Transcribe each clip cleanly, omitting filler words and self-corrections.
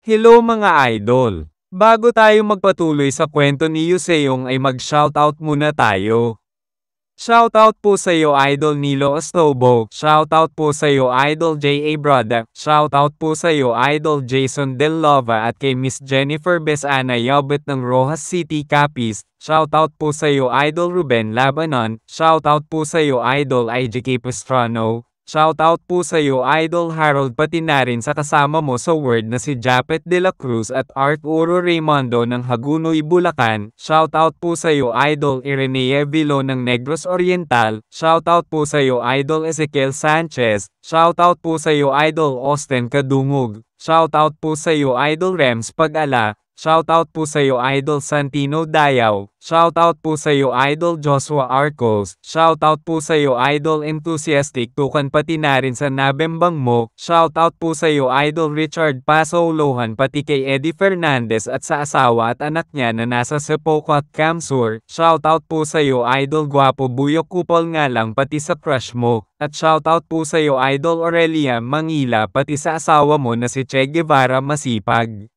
Hello mga idol! Bago tayo magpatuloy sa kwento ni Yuseong ay mag-shoutout muna tayo. Shoutout po sa iyo Idol Nilo Ostobo, shoutout po sa iyo Idol J.A. Brada, shoutout po sa iyo Idol Jason Del Lova at kay Miss Jennifer Besana Yobet ng Rojas City Capiz, shoutout po sa iyo Idol Ruben Labanon, shoutout po sa iyo Idol IGK Pastrano. Shoutout po sa iyo Idol Harold pati na rin sa kasama mo sa Word na si Japet de la Cruz at Art Uro Raymondo ng Hagunoy, Bulacan. Shoutout po sa iyo Idol Irenea Vilo ng Negros Oriental. Shoutout po sa iyo Idol Ezekiel Sanchez. Shoutout po sa iyo Idol Austin Kadungog. Shoutout po sa iyo Idol Rems Pag-ala. Shoutout po sa iyo Idol Santino Dayaw. Shoutout po sa iyo Idol Joshua Arcos. Shoutout po sa iyo Idol Enthusiastic Tukan pati na rin sa nabembang mo. Shoutout po sa iyo Idol Richard Paso Lohan pati kay Eddie Fernandez at sa asawa at anak niya na nasa Sepocot Camsur. Shoutout po sa iyo Idol Guapo Buyok Kupol nga lang pati sa crush mo. At shoutout po sa iyo Idol Aurelia Mangila pati sa asawa mo na si Che Guevara Masipag.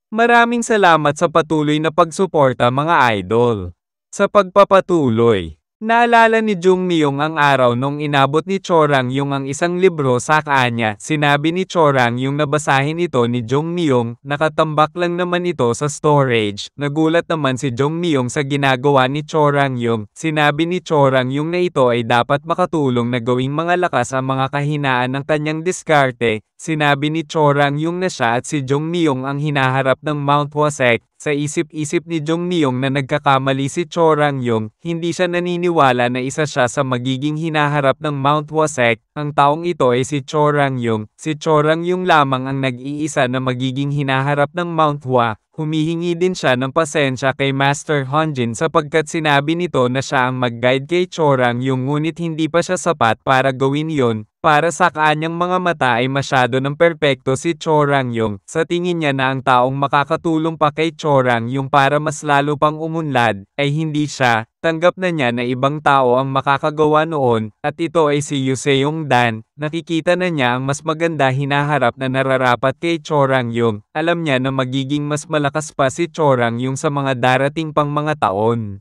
Maraming salamat sa patuloy na pagsuporta mga idol. Sa pagpapatuloy, naalala ni Jung Myung ang araw nung inabot ni Chorang Yung ang isang libro sa kanya. Sinabi ni Chorang Yung nabasahin ito ni Jung Myung, nakatambak lang naman ito sa storage. Nagulat naman si Jung Myung sa ginagawa ni Chorang Yung. Sinabi ni Chorang Yung na ito ay dapat makatulong na gawing mga lakas ang mga kahinaan ng kanyang diskarte. Sinabi ni Chorang Yung na siya at si Jung Myung ang hinaharap ng Mount Wasek. Sa isip-isip ni Jung Myung na nagkakamali si Chorang Yung, hindi siya naniniwala na isa siya sa magiging hinaharap ng Mount Wasek. Ang taong ito ay si Chorang Yung. Si Chorang Yung lamang ang nag-iisa na magiging hinaharap ng Mount Hua. Humihingi din siya ng pasensya kay Master Honjin sapagkat sinabi nito na siya ang mag-guide kay Chorang Yung ngunit hindi pa siya sapat para gawin yon. Para sa kanyang mga mata ay masyado ng perpekto si Chorang Yung. Sa tingin niya na ang taong makakatulong pa kay Chorang Yung para mas lalo pang umunlad, ay hindi siya. Tanggap na niya na ibang tao ang makakagawa noon, at ito ay si Yuseong Dan. Nakikita na niya ang mas maganda hinaharap na nararapat kay Chorang Yung. Alam niya na magiging mas malakas pa si Chorang Yung sa mga darating pang mga taon.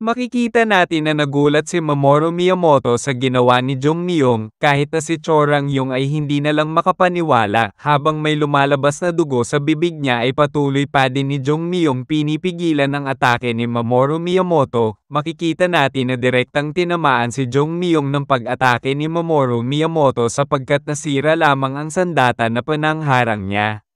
Makikita natin na nagulat si Mamoru Miyamoto sa ginawa ni Jung Myung, kahit na si Chorang Yung ay hindi na lang makapaniwala. Habang may lumalabas na dugo sa bibig niya ay patuloy pa din ni Jung Myung pinipigilan ang atake ni Mamoru Miyamoto. Makikita natin na direktang tinamaan si Jung Myung ng pag-atake ni Mamoru Miyamoto sapagkat nasira lamang ang sandata na panangharang niya.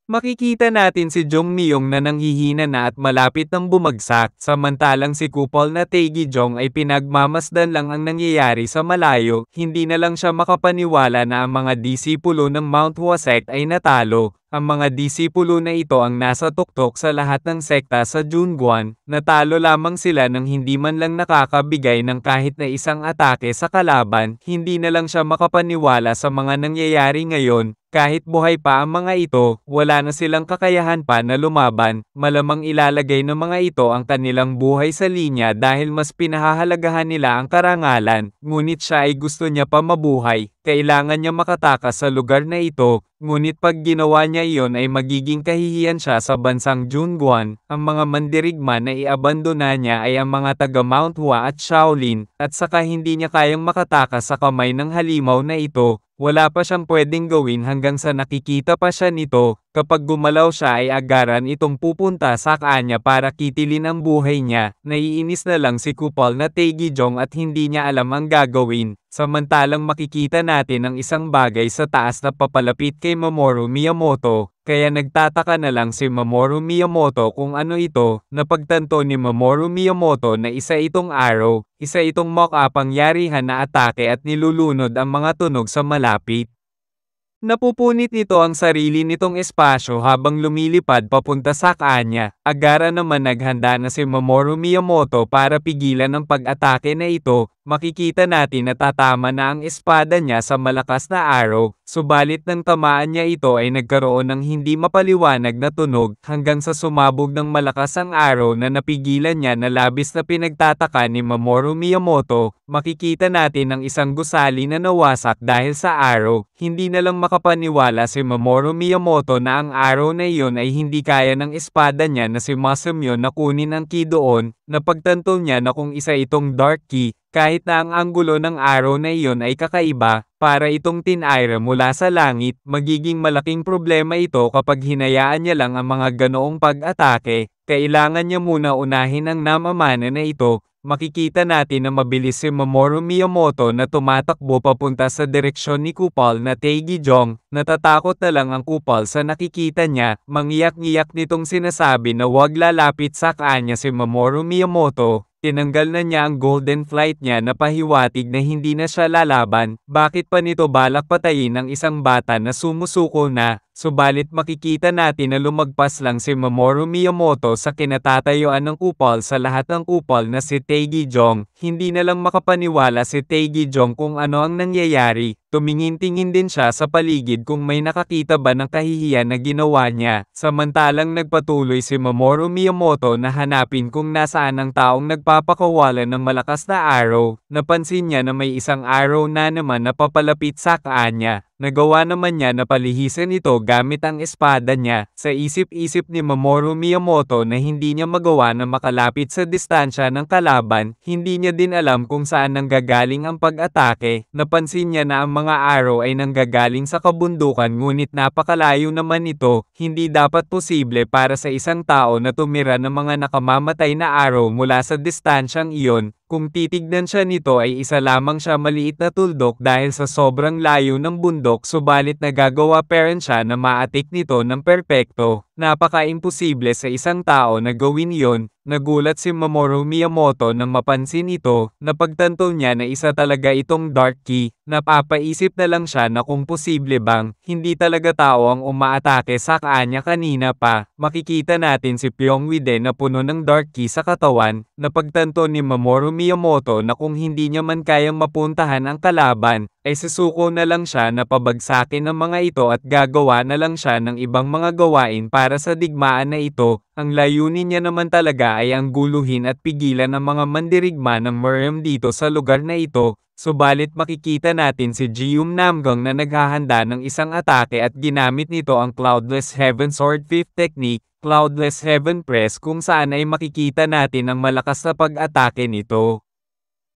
Makikita natin si Jung Myung na nanghihina na at malapit nang bumagsak, samantalang si Kupol na Taegijong ay pinagmamasdan lang ang nangyayari sa malayo. Hindi na lang siya makapaniwala na ang mga disipulo ng Mount Wasek ay natalo. Ang mga disipulo na ito ang nasa tuktok sa lahat ng sekta sa Junguan. Natalo lamang sila nang hindi man lang nakakabigay ng kahit na isang atake sa kalaban. Hindi na lang siya makapaniwala sa mga nangyayari ngayon. Kahit buhay pa ang mga ito, wala na silang kakayahan pa na lumaban. Malamang ilalagay ng mga ito ang kanilang buhay sa linya dahil mas pinahahalagahan nila ang karangalan. Ngunit siya ay gusto niya pa mabuhay. Kailangan niya makatakas sa lugar na ito. Ngunit pag ginawa niya iyon ay magiging kahihiyan siya sa bansang Junguan. Ang mga mandirigma na iabandona niya ay ang mga taga Mount Hua at Shaolin, at saka hindi niya kayang makatakas sa kamay ng halimaw na ito. Wala pa siyang pwedeng gawin hanggang sa nakikita pa siya nito. Kapag gumalaw siya ay agaran itong pupunta sa kanya para kitilin ang buhay niya. Naiinis na lang si Kupol na Taegijong at hindi niya alam ang gagawin. Samantalang makikita natin ang isang bagay sa taas na papalapit kay Mamoru Miyamoto. Kaya nagtataka na lang si Mamoru Miyamoto kung ano ito. Napagtanto ni Mamoru Miyamoto na isa itong arrow, isa itong makapangyarihan na atake at nilulunod ang mga tunog sa malapit. Napupunit nito ang sarili nitong espasyo habang lumilipad papunta sa kanya. Agara naman naghanda na si Mamoru Miyamoto para pigilan ang pag-atake na ito. makikita natin na tatama na ang espada niya sa malakas na arrow, subalit nang tamaan niya ito ay nagkaroon ng hindi mapaliwanag na tunog hanggang sa sumabog ng malakas ang arrow na napigilan niya na labis na pinagtataka ni Mamoru Miyamoto. Makikita natin ang isang gusali na nawasak dahil sa arrow. Hindi na lang makapaniwala si Mamoru Miyamoto na ang arrow na iyon ay hindi kaya ng espada niya na si Masamune na kunin ang key doon. Napagtanto niya na kung isa itong dark key, kahit na ang anggulo ng arrow na iyon ay kakaiba, para itong tinaira mula sa langit, magiging malaking problema ito kapag hinayaan niya lang ang mga ganoong pag-atake. Kailangan niya muna unahin ang namamana na ito. Makikita natin na mabilis si Mamoru Miyamoto na tumatakbo papunta sa direksyon ni Kupal na Taegijong. Natatakot na lang ang Kupal sa nakikita niya, mangiyak-ngiyak nitong sinasabi na huwag lalapit sa kanya si Mamoru Miyamoto. Tinanggal na niya ang golden flight niya na pahiwatig na hindi na siya lalaban. Bakit pa nito balak patayin ang isang bata na sumusuko na? Subalit makikita natin na lumagpas lang si Mamoru Miyamoto sa kinatatayuan ng kupal sa lahat ng kupal na si Taegijong. Hindi na lang makapaniwala si Taegijong kung ano ang nangyayari. Tumingin-tingin din siya sa paligid kung may nakakita ba ng kahihiyan na ginawa niya. Samantalang nagpatuloy si Mamoru Miyamoto na hanapin kung nasaan ang taong nagpapakawalan ng malakas na arrow. Napansin niya na may isang arrow na naman na papalapit sa kanya. Nagawa naman niya na palihisan ito gamit ang espada niya. Sa isip-isip ni Mamoru Miyamoto na hindi niya magawa na makalapit sa distansya ng kalaban, hindi niya din alam kung saan nanggagaling ang pag-atake. Napansin niya na ang mga arrow ay nanggagaling sa kabundukan ngunit napakalayo naman ito. Hindi dapat posible para sa isang tao na tumira ng mga nakamamatay na arrow mula sa distansyang iyon. Kung titignan siya nito ay isa lamang siya maliit na tuldok dahil sa sobrang layo ng bundok subalit nagagawa pa rin siya na maatik nito ng perpekto. Napaka-imposible sa isang tao na gawin yon. Nagulat si Mamoru Miyamoto nang mapansin ito, napagtanto niya na isa talaga itong dark key. Napapaisip na lang siya na kung posible bang hindi talaga tao ang umaatake sa kanya kanina pa. Makikita natin si Pyongwide na puno ng dark key sa katawan. Napagtanto ni Mamoru Miyamoto na kung hindi niya man kayang mapuntahan ang kalaban, ay susuko na lang siya na pabagsakin ng mga ito at gagawa na lang siya ng ibang mga gawain para sa digmaan na ito. Ang layunin niya naman talaga ay ang guluhin at pigilan ang mga mandirigma ng Miriam dito sa lugar na ito. Subalit makikita natin si Jium Namgung na naghahanda ng isang atake at ginamit nito ang Cloudless Heaven Sword 5th Technique, Cloudless Heaven Press kung saan ay makikita natin ang malakas na pag-atake nito.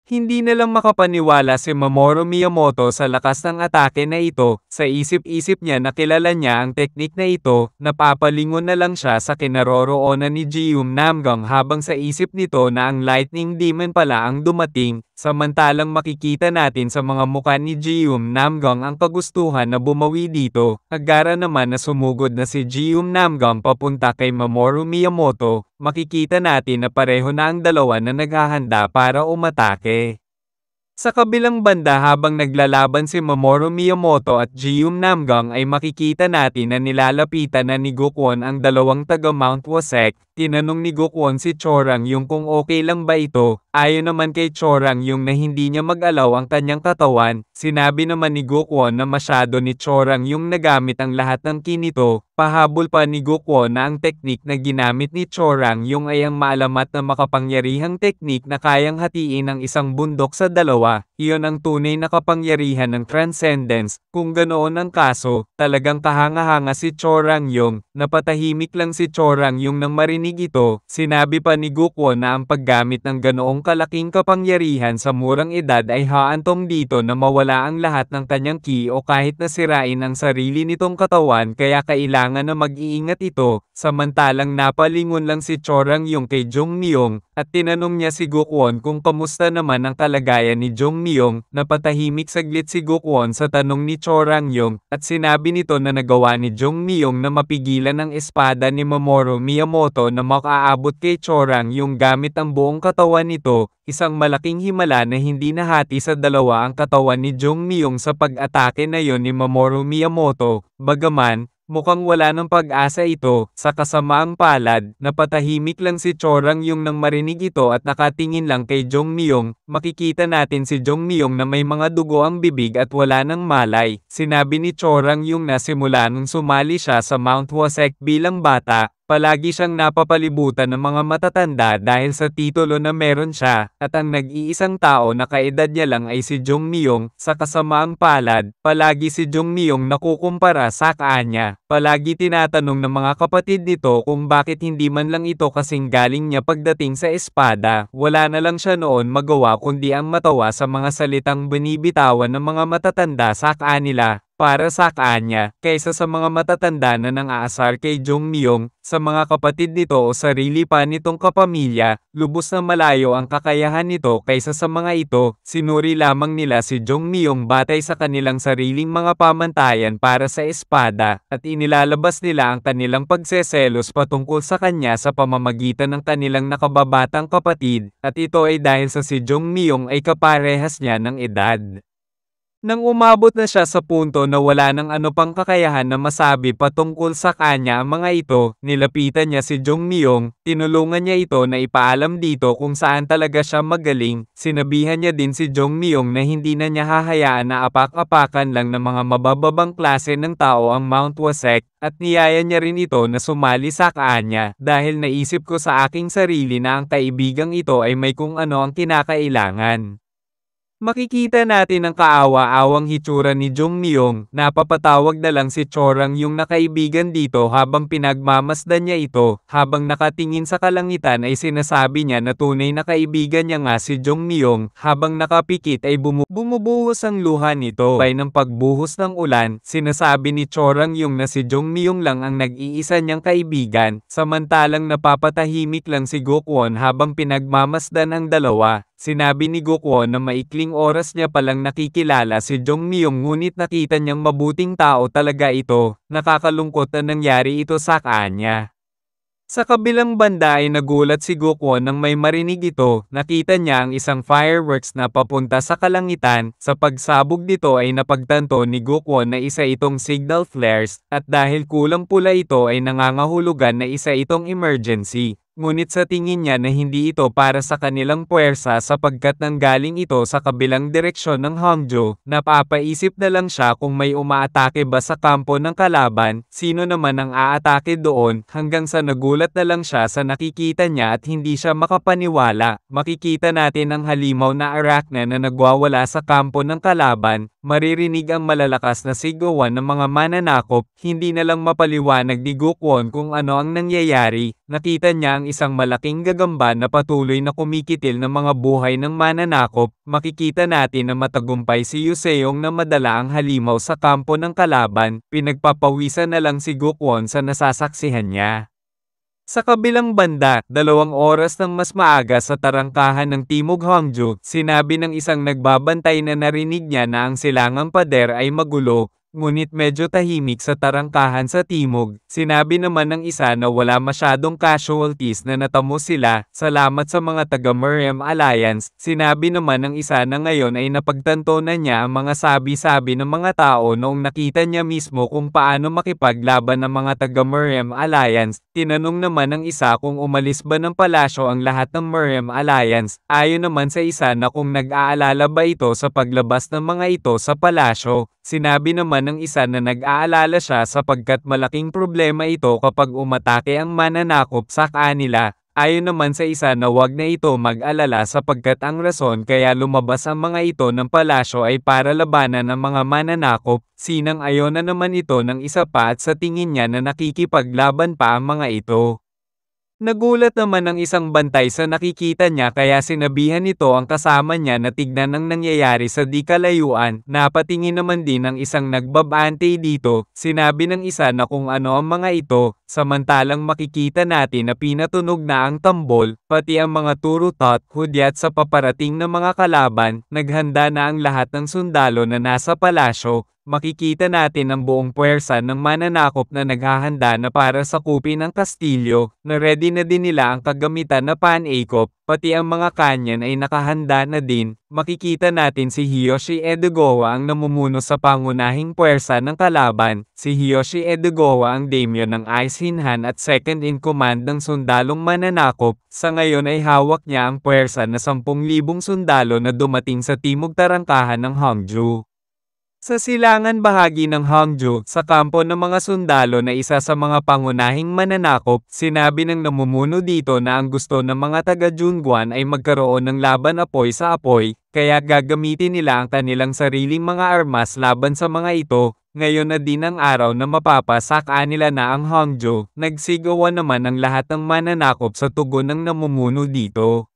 Hindi na lang makapaniwala si Mamoru Miyamoto sa lakas ng atake na ito. Sa isip-isip niya na kilala niya ang teknik na ito, napapalingon na lang siya sa kinaroroonan ni Jium Namgung habang sa isip nito na ang Lightning Demon pala ang dumating. Samantalang makikita natin sa mga mukha ni Jium Namgung ang kagustuhan na bumawi dito. Agara naman na sumugod na si Jium Namgung papunta kay Mamoru Miyamoto. Makikita natin na pareho na ang dalawa na naghahanda para umatake. Sa kabilang banda habang naglalaban si Mamoru Miyamoto at Jium Namgung ay makikita natin na nilalapitan na ni Gukon ang dalawang taga Mount Wasek. Tinanong ni Gukon si Chorang Yung kung okay lang ba ito. Ayon naman kay Chorang Yung na hindi niya mag-alaw ang kanyang katawan. Sinabi naman ni Gukon na masyado ni Chorang Yung nagamit ang lahat ng kinito. Pahabol pa ni Gukon na ang teknik na ginamit ni Chorang Yung ay ang maalamat na makapangyarihang teknik na kayang hatiin ang isang bundok sa dalawa. Iyon ang tunay na kapangyarihan ng Transcendence. Kung ganoon ang kaso, talagang kahanga-hanga si Chorang Yung. Napatahimik lang si Chorang Yung nang marinig ito. Sinabi pa ni Gukon na ang paggamit ng ganoong kalaking kapangyarihan sa murang edad ay haantong dito na mawala ang lahat ng kanyang ki o kahit na sirain ang sarili nitong katawan kaya kailangan na mag-iingat ito. Samantalang napalingon lang si Chorang Yung kay Jong Myung at tinanong niya si Gukon kung kamusta naman ang kalagayan ni Jong Myung. Napatahimik saglit si Gukon sa tanong ni Chorang Yung at sinabi nito na nagawa ni Jong Myung na mapigilan ang espada ni Mamoru Miyamoto na makaabot kay Chorang Yung gamit ang buong katawan nito. Isang malaking himala na hindi nahati sa dalawa ang katawan ni Jong Myung sa pag-atake na yon ni Mamoru Miyamoto. Bagaman, Mukhang wala ng pag-asa ito, sa kasamaang palad, napatahimik lang si Chorang Yung nang marinig ito at nakatingin lang kay Jong Myung. Makikita natin si Jong Myung na may mga dugo ang bibig at wala ng malay. Sinabi ni Chorang Yung na simula nung sumali siya sa Mount Wasek bilang bata, palagi siyang napapalibutan ng mga matatanda dahil sa titulo na meron siya, at ang nag-iisang tao na kaedad niya lang ay si Jong Myung. Sa kasamaang palad, palagi si Jong Myung nakukumpara sa kanya. Palagi tinatanong ng mga kapatid nito kung bakit hindi man lang ito kasing galing niya pagdating sa espada. Wala na lang siya noon magawa kundi ang matawa sa mga salitang binibitawan ng mga matatanda sa kanila. Para sa kanya, kaysa sa mga matatanda na nang-aasar kay Jong Myung, sa mga kapatid nito o sarili pa nitong kapamilya, lubos na malayo ang kakayahan nito kaysa sa mga ito. Sinuri lamang nila si Jong Myung batay sa kanilang sariling mga pamantayan para sa espada, at inilalabas nila ang kanilang pagseselos patungkol sa kanya sa pamamagitan ng kanilang nakababatang kapatid, at ito ay dahil sa si Jong Myung ay kaparehas niya ng edad. Nang umabot na siya sa punto na wala ng ano pang kakayahan na masabi patungkol sa kanya ang mga ito, nilapitan niya si Jong Myung, tinulungan niya ito na ipaalam dito kung saan talaga siya magaling. Sinabihan niya din si Jong Myung na hindi na niya hahayaan na apak-apakan lang ng mga mabababang klase ng tao ang Mount Wasek, at niyaya niya rin ito na sumali sa kanya, dahil naisip ko sa aking sarili na ang kaibigang ito ay may kung ano ang kinakailangan. Makikita natin ang kaawa-awang hitsura ni Jong Myung. Napapatawag na lang si Chorang Yung na kaibigan dito habang pinagmamasdan niya ito. Habang nakatingin sa kalangitan ay sinasabi niya na tunay na kaibigan niya nga si Jong Myung. Habang nakapikit ay bumubuhos ang luha nito. Bay ng pagbuhos ng ulan, sinasabi ni Chorang Yung na si Jong Myung lang ang nag-iisa niyang kaibigan. Samantalang napapatahimik lang si Gokwon habang pinagmamasdan ang dalawa. Sinabi ni Gokwon na maikling oras niya palang nakikilala si Jong Myung ngunit nakita niyang mabuting tao talaga ito. Nakakalungkot na nangyari ito sa kanya. Sa kabilang banda ay nagulat si Gokwon nang may marinig ito. Nakita niya ang isang fireworks na papunta sa kalangitan. Sa pagsabog dito ay napagtanto ni Gokwon na isa itong signal flares, at dahil kulang pula ito ay nangangahulugan na isa itong emergency. Ngunit sa tingin niya na hindi ito para sa kanilang puwersa sapagkat nanggaling ito sa kabilang direksyon ng Hangzhou. Napapaisip na lang siya kung may umaatake ba sa kampo ng kalaban, sino naman ang aatake doon, hanggang sa nagulat na lang siya sa nakikita niya at hindi siya makapaniwala. Makikita natin ang halimaw na arachne na nagwawala sa kampo ng kalaban. Maririnig ang malalakas na sigawan ng mga mananakop. Hindi na lang mapaliwanag ni Gokwon kung ano ang nangyayari. Nakita niya ang isang malaking gagamba na patuloy na kumikitil ng mga buhay ng mananakop. Makikita natin na matagumpay si Yuseong na madala ang halimaw sa kampo ng kalaban. Pinagpapawisan na lang si Gokwon sa nasasaksihan niya. Sa kabilang banda, 2 oras ng mas maaga sa tarangkahan ng Timog Hangzhou, sinabi ng isang nagbabantay na narinig niya na ang silangang pader ay magulo, ngunit medyo tahimik sa tarangkahan sa Timog. Sinabi naman ng isa na wala masyadong casualties na natamo sila, salamat sa mga taga-Meriam Alliance. Sinabi naman ng isa na ngayon ay napagtanto na niya ang mga sabi-sabi ng mga tao noong nakita niya mismo kung paano makipaglaban ng mga taga-Meriam Alliance. Tinanong naman ng isa kung umalis ba ng palasyo ang lahat ng Meriam Alliance. Ayon naman sa isa na kung nag-aalala ba ito sa paglabas ng mga ito sa palasyo. Sinabi naman ng isa na nag-aalala siya sapagkat malaking problema ito kapag umatake ang mananakop sa kanila. Ayon naman sa isa na wag na ito mag-alala sapagkat ang rason kaya lumabas ang mga ito ng palasyo ay para labanan ang mga mananakop. Sinang-ayon na naman ito ng isa pa at sa tingin niya na nakikipaglaban pa ang mga ito. Nagulat naman ang isang bantay sa nakikita niya kaya sinabihan nito ang kasama niya na tignan ang nangyayari sa di kalayuan. Napatingin naman din ang isang nagbabante dito. Sinabi ng isa na kung ano ang mga ito, samantalang makikita natin na pinatunog na ang tambol, pati ang mga turutot, hudyat sa paparating na mga kalaban. Naghanda na ang lahat ng sundalo na nasa palasyo. Makikita natin ang buong puwersa ng mananakop na naghahanda na para sakupin ang kastilyo, na ready na din nila ang kagamitan na panakop, pati ang mga kanyan ay nakahanda na din. makikita natin si Hiyoshi Edogawa ang namumuno sa pangunahing puwersa ng kalaban. Si Hiyoshi Edogawa ang daimyo ng Ice Hinhan at second in command ng sundalong mananakop. Sa ngayon ay hawak niya ang puwersa na 10,000 sundalo na dumating sa timog tarangkahan ng Hongju. Sa silangan bahagi ng Hongju, sa kampo ng mga sundalo na isa sa mga pangunahing mananakop, sinabi ng namumuno dito na ang gusto ng mga taga-Junguan ay magkaroon ng laban apoy sa apoy, kaya gagamitin nila ang kanilang sariling mga armas laban sa mga ito. Ngayon na din ang araw na mapapasaka nila na ang Hongju. Nagsigawan naman ang lahat ng mananakop sa tugon ng namumuno dito.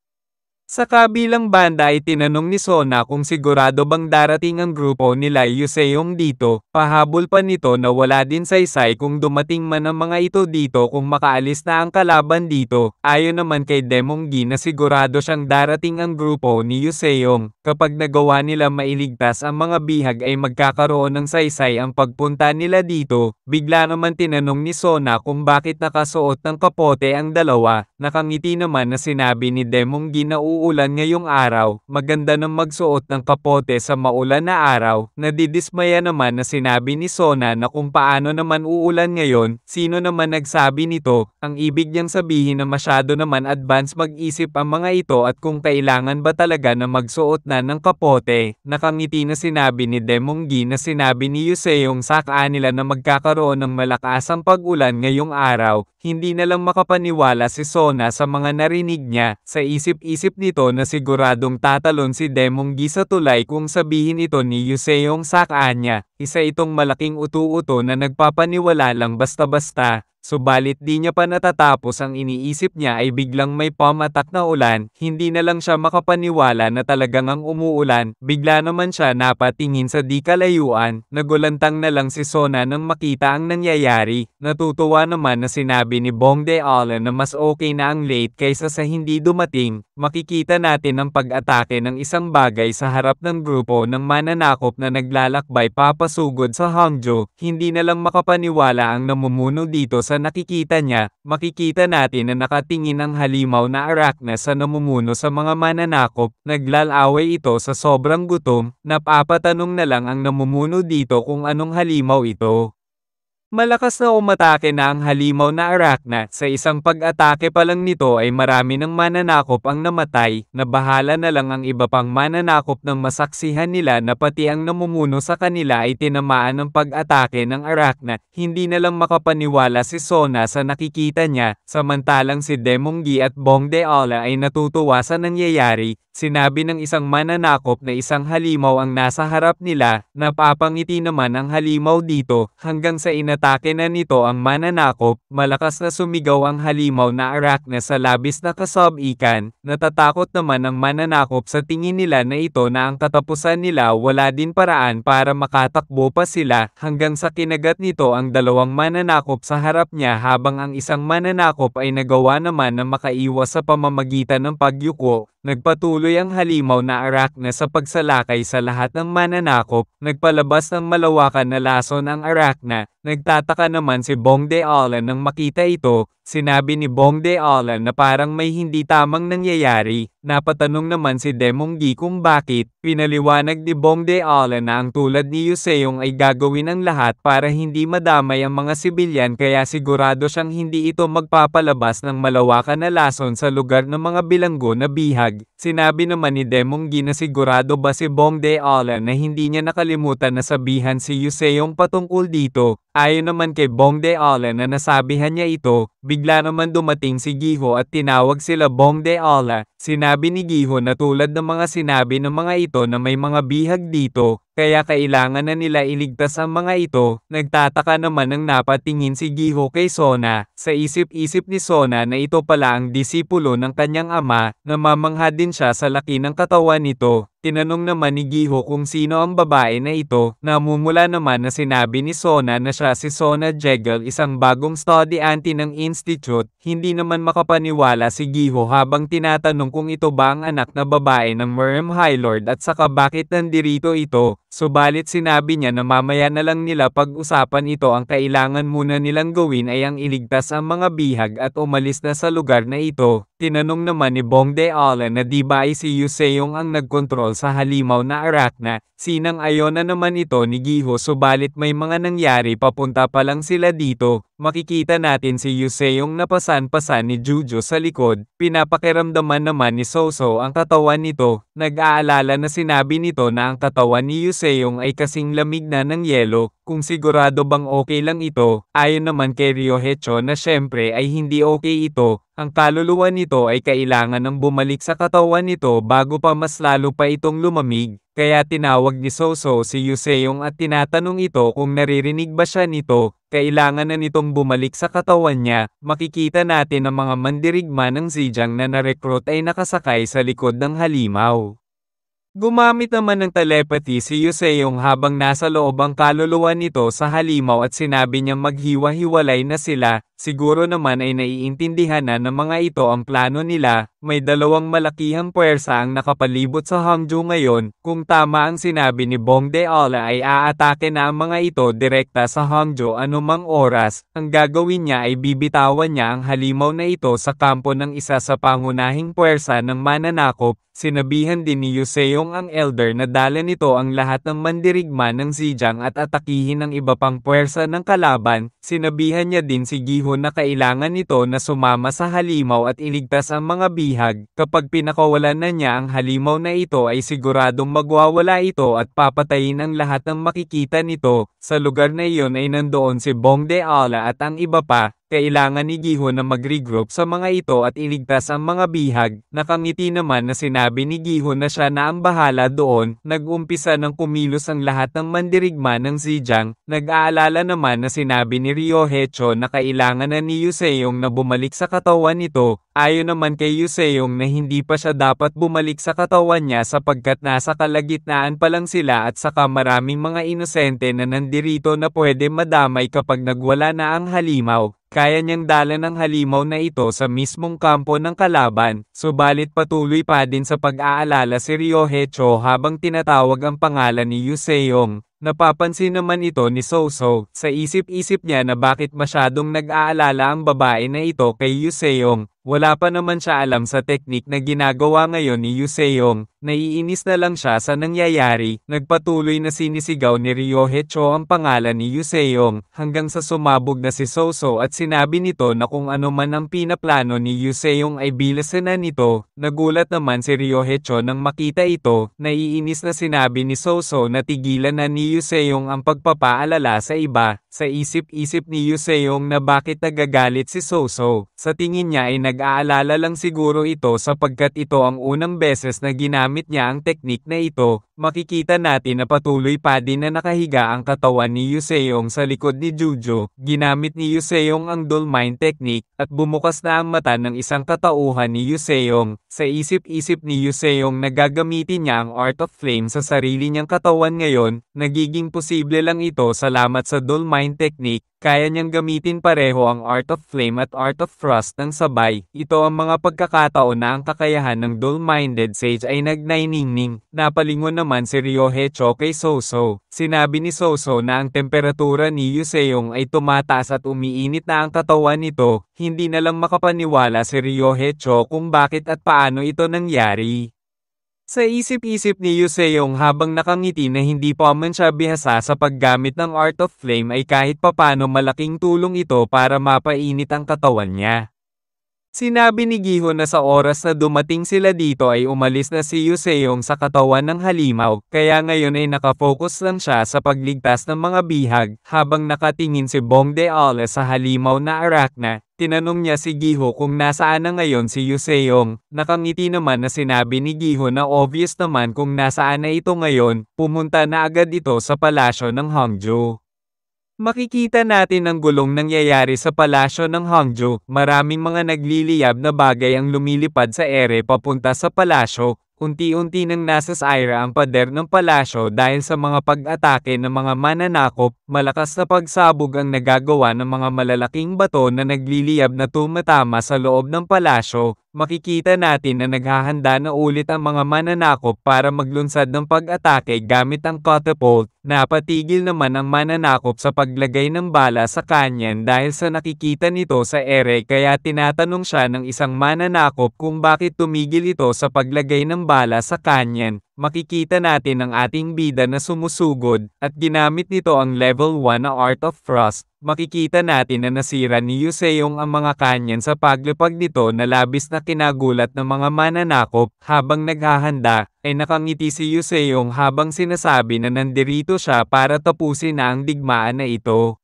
Sa kabilang banda ay tinanong ni Sona kung sigurado bang darating ang grupo nila Yuseong dito. Pahabol pa nito na wala din saysay kung dumating man ang mga ito dito kung makaalis na ang kalaban dito. Ayon naman kay Demonggi na sigurado siyang darating ang grupo ni Yuseong. Kapag nagawa nila mailigtas ang mga bihag ay magkakaroon ng saysay ang pagpunta nila dito. Bigla naman tinanong ni Sona kung bakit nakasuot ng kapote ang dalawa. Nakangiti naman na sinabi ni Demonggi na uulan ngayong araw, maganda nang magsuot ng kapote sa maulan na araw. Nadidismaya naman na sinabi ni Sona na kung paano naman uulan ngayon, sino naman nagsabi nito, ang ibig niyang sabihin na masyado naman advance mag-isip ang mga ito at kung kailangan ba talaga na magsuot na ng kapote. Nakangiti na sinabi ni Demonggi na sinabi ni Yuseong sa kanila na magkakaroon ng malakasang pag-ulan ngayong araw. Hindi na lang makapaniwala si Sona sa mga narinig niya. Sa isip-isip nito na siguradong tatalon si Demonggi sa tulay kung sabihin ito ni Yuseong sa kanya. Isa itong malaking utu-uto na nagpapaniwala lang basta-basta. Subalit di niya pa natatapos ang iniisip niya ay biglang may pumatak na ulan, hindi na lang siya makapaniwala na talagang ang umuulan, bigla naman siya napatingin sa di kalayuan, nagulantang na lang si Sona nang makita ang nangyayari, natutuwa naman na sinabi ni Bongde Alan na mas okay na ang late kaysa sa hindi dumating, makikita natin ang pag-atake ng isang bagay sa harap ng grupo ng mananakop na naglalakbay papasugod sa Hongju, hindi na lang makapaniwala ang namumuno dito sa nakikita niya, makikita natin na nakatingin ang halimaw na Arachna sa namumuno sa mga mananakop, naglalaway ito sa sobrang gutom, napapatanong na lang ang namumuno dito kung anong halimaw ito. Malakas na umatake na ang halimaw na Arachna, sa isang pag-atake pa lang nito ay marami ng mananakop ang namatay, nabahala na lang ang iba pang mananakop ng masaksihan nila na pati ang namumuno sa kanila ay tinamaan ng pag-atake ng Arachna, hindi na lang makapaniwala si Sona sa nakikita niya, samantalang si Demonggi at Bongde Ala ay natutuwa sa nangyayari. Sinabi ng isang mananakop na isang halimaw ang nasa harap nila, napapangiti naman ang halimaw dito, hanggang sa inatake na nito ang mananakop, malakas na sumigaw ang halimaw na Arachna sa labis na kasab-ikan, natatakot naman ang mananakop sa tingin nila na ito na ang katapusan nila wala din paraan para makatakbo pa sila, hanggang sa kinagat nito ang dalawang mananakop sa harap niya habang ang isang mananakop ay nagawa naman na makaiwas sa pamamagitan ng pagyuko. Nagpatuloy ang halimaw na Arachna sa pagsalakay sa lahat ng mananakop, nagpalabas ng malawakan na lason ang Arachna, nagtataka naman si Bongde Alan nang makita ito, sinabi ni Bongde Alan na parang may hindi tamang nangyayari, napatanong naman si Demonggi kung bakit, pinaliwanag ni Bongde Alan na ang tulad ni Yuseong ay gagawin ang lahat para hindi madamay ang mga sibilyan kaya sigurado siyang hindi ito magpapalabas ng malawakan na lason sa lugar ng mga bilanggo na bihag. Sinabi naman ni Demonggi na sigurado ba si Bongde Alan na hindi niya nakalimutan na sabihan si Yuseong patungkol dito. Ayon naman kay Bongde Alan na nasabihan niya ito, bigla naman dumating si Giho at tinawag sila Bongde Ala. Sinabi ni Giho na tulad ng mga sinabi ng mga ito na may mga bihag dito, kaya kailangan na nila iligtas ang mga ito. Nagtataka naman ang napatingin si Giho kay Sona, sa isip-isip ni Sona na ito pala ang disipulo ng kanyang ama, namamangha din siya sa laki ng katawan nito. Tinanong naman ni Giho kung sino ang babae na ito, namumula naman na sinabi ni Sona na siya si Sona Jegel, isang bagong studyante ng institute. Hindi naman makapaniwala si Giho habang tinatanong kung ito ba ang anak na babae ng Merem High Lord at saka bakit nandirito ito. Subalit sinabi niya na mamaya na lang nila pag-usapan ito, ang kailangan muna nilang gawin ay ang iligtas ang mga bihag at umalis na sa lugar na ito. Tinanong naman ni Bong De-ala na di ba ay si Yuseong ang nagkontrol sa halimaw na Arachna, sinang-ayon na naman ito ni Giho subalit may mga nangyari papunta pa lang sila dito, makikita natin si Yuseong napasan-pasan ni Jujo sa likod, pinapakiramdaman naman ni Soso ang katawan nito, nag-aalala na sinabi nito na ang katawan ni Yuseong ay kasing lamig na ng yelo, kung sigurado bang okay lang ito, ayon naman kay Ryoheicho na syempre ay hindi okay ito. Ang kaluluwa nito ay kailangan ng bumalik sa katawan nito bago pa mas lalo pa itong lumamig, kaya tinawag ni Soso si Yuseong at tinatanong ito kung naririnig ba siya nito, kailangan na nitong bumalik sa katawan niya, makikita natin ang mga mandirigma ng Zhejiang na narecruit ay nakasakay sa likod ng halimaw. Gumamit naman ng telepathy si Yuseong habang nasa loob ang kaluluwa nito sa halimaw at sinabi niyang maghiwa-hiwalay na sila, siguro naman ay naiintindihan na ng mga ito ang plano nila, may dalawang malakihang puwersa ang nakapalibot sa Hangzhou ngayon, kung tama ang sinabi ni Bong De-ala ay aatake na ang mga ito direkta sa Hangzhou anumang oras, ang gagawin niya ay bibitawan niya ang halimaw na ito sa kampo ng isa sa pangunahing puwersa ng mananakop. Sinabihan din ni Yuseong ang elder na dala nito ang lahat ng mandirigma ng Zhejiang at atakihin ang iba pang puwersa ng kalaban, sinabihan niya din si Giho na kailangan nito na sumama sa halimaw at iligtas ang mga bihag, kapag pinakawalan na niya ang halimaw na ito ay siguradong magwawala ito at papatayin ang lahat ng makikita nito, sa lugar na iyon ay nandoon si Bong De-ala at ang iba pa. Kailangan ni Giho na mag-regroup sa mga ito at iligtas ang mga bihag, nakangiti naman na sinabi ni Giho na siya na ang bahala doon, nag-umpisa ng kumilos ang lahat ng mandirigma ng Zhejiang, nag-aalala naman na sinabi ni Ryoheicho na kailangan na ni Yuseong na bumalik sa katawan nito, ayon naman kay Yuseong na hindi pa siya dapat bumalik sa katawan niya sapagkat nasa kalagitnaan pa lang sila at saka maraming mga inosente na nandirito na pwede madamay kapag nagwala na ang halimaw. Kaya niyang dala ng halimaw na ito sa mismong kampo ng kalaban, subalit patuloy pa din sa pag-aalala si Ryoheicho habang tinatawag ang pangalan ni Yuseong. Napapansin naman ito ni Soso, sa isip-isip niya na bakit masyadong nag-aalala ang babae na ito kay Yuseong. Wala pa naman siya alam sa teknik na ginagawa ngayon ni Yuseong, naiinis na lang siya sa nangyayari, nagpatuloy na sinisigaw ni Ryoheicho ang pangalan ni Yuseong, hanggang sa sumabog na si Soso at sinabi nito na kung ano man ang pinaplano ni Yuseong ay bilasan na nito, nagulat naman si Ryoheicho nang makita ito, naiinis na sinabi ni Soso na tigilan na ni Yuseong ang pagpapaalala sa iba, sa isip-isip ni Yuseong na bakit nagagalit si Soso, sa tingin niya ay nag-aalala lang siguro ito sapagkat ito ang unang beses na ginamit niya ang teknik na ito, makikita natin na patuloy pa din na nakahiga ang katawan ni Yuseong sa likod ni Jujo, ginamit ni Yuseong ang Dolmine technique, at bumukas na ang mata ng isang katauhan ni Yuseong, sa isip-isip ni Yuseong na gagamitin niya ang Art of Flame sa sarili niyang katawan ngayon, nagiging posible lang ito salamat sa Dolmine technique. Kaya niyang gamitin pareho ang Art of Flame at Art of Frost ng sabay. Ito ang mga pagkakataon na ang kakayahan ng dull-minded sage ay nagnainingning. Napalingon naman si Ryoheicho kay Soso. Sinabi ni Soso na ang temperatura ni Yuseong ay tumataas at umiinit na ang katawan nito. Hindi na lang makapaniwala si Ryoheicho kung bakit at paano ito nangyari. Sa isip-isip ni Yuseong habang nakangiti na hindi pa man siya bihasa sa paggamit ng Art of Flame ay kahit papano malaking tulong ito para mapainit ang katawan niya. Sinabi ni Giho na sa oras na dumating sila dito ay umalis na si Yuseong sa katawan ng halimaw, kaya ngayon ay nakafocus lang siya sa pagligtas ng mga bihag, habang nakatingin si Bong De-ala sa halimaw na Arachna. Tinanong niya si Giho kung nasaan na ngayon si Yuseong, nakangiti naman na sinabi ni Giho na obvious naman kung nasaan na ito ngayon, pumunta na agad ito sa palasyo ng Hangzhou. Makikita natin ang gulong nangyayari sa palasyo ng Hangzhou, maraming mga nagliliyab na bagay ang lumilipad sa ere papunta sa palasyo, unti-unti nang nasa Saira ang pader ng palasyo dahil sa mga pag-atake ng mga mananakop, malakas na pagsabog ang nagagawa ng mga malalaking bato na nagliliyab na tumatama sa loob ng palasyo, makikita natin na naghahanda na ulit ang mga mananakop para maglunsad ng pag-atake gamit ang catapult. Napatigil naman ang mananakop sa paglagay ng bala sa kanyan dahil sa nakikita nito sa ere kaya tinatanong siya ng isang mananakop kung bakit tumigil ito sa paglagay ng bala sa kanyan. Makikita natin ang ating bida na sumusugod, at ginamit nito ang level 1 na Art of Frost. Makikita natin na nasira ni Yuseong ang mga kanyan sa paglapag nito na labis na kinagulat ng mga mananakop. Habang naghahanda, ay nakangiti si Yuseong habang sinasabi na nandirito siya para tapusin na ang digmaan na ito.